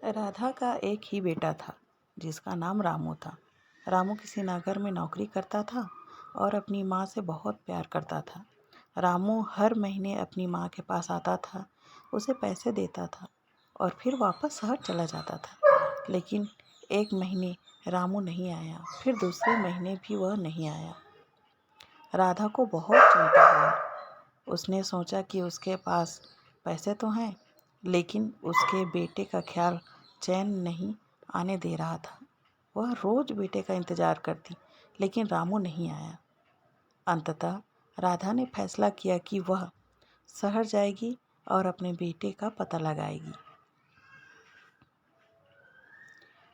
राधा का एक ही बेटा था जिसका नाम रामू था। रामू किसी नगर में नौकरी करता था और अपनी माँ से बहुत प्यार करता था। रामू हर महीने अपनी माँ के पास आता था, उसे पैसे देता था और फिर वापस शहर चला जाता था। लेकिन एक महीने रामू नहीं आया, फिर दूसरे महीने भी वह नहीं आया। राधा को बहुत चिंता हुई। उसने सोचा कि उसके पास पैसे तो हैं, लेकिन उसके बेटे का ख्याल चैन नहीं आने दे रहा था। वह रोज बेटे का इंतजार करती, लेकिन रामू नहीं आया। अंततः राधा ने फैसला किया कि वह शहर जाएगी और अपने बेटे का पता लगाएगी।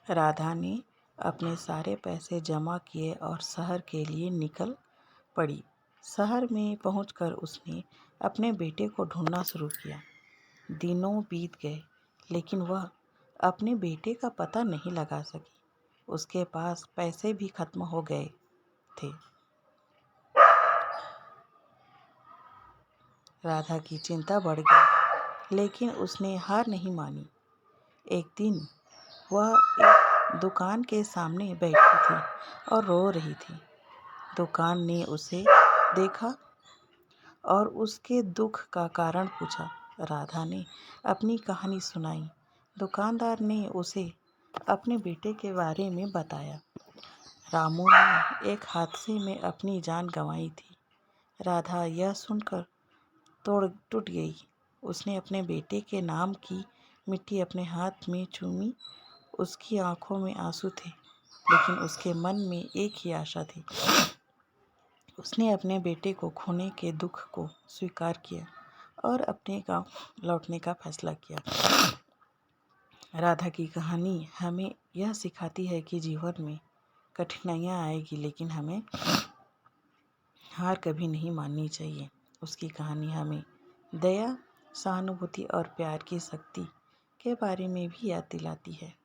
राधा ने अपने सारे पैसे जमा किए और शहर के लिए निकल पड़ी। शहर में पहुंचकर उसने अपने बेटे को ढूंढना शुरू किया। दिनों बीत गए, लेकिन वह अपने बेटे का पता नहीं लगा सकी। उसके पास पैसे भी खत्म हो गए थे। राधा की चिंता बढ़ गई, लेकिन उसने हार नहीं मानी। एक दिन वह एक दुकान के सामने बैठी थी और रो रही थी। दुकान ने उसे देखा और उसके दुख का कारण पूछा। राधा ने अपनी कहानी सुनाई। दुकानदार ने उसे अपने बेटे के बारे में बताया। रामू ने एक हादसे में अपनी जान गंवाई थी। राधा यह सुनकर टूट गई। उसने अपने बेटे के नाम की मिट्टी अपने हाथ में चूमी। उसकी आंखों में आंसू थे, लेकिन उसके मन में एक ही आशा थी। उसने अपने बेटे को खोने के दुख को स्वीकार किया और अपने गांव लौटने का फैसला किया। राधा की कहानी हमें यह सिखाती है कि जीवन में कठिनाइयाँ आएगी, लेकिन हमें हार कभी नहीं माननी चाहिए। उसकी कहानी हमें दया, सहानुभूति और प्यार की शक्ति के बारे में भी याद दिलाती है।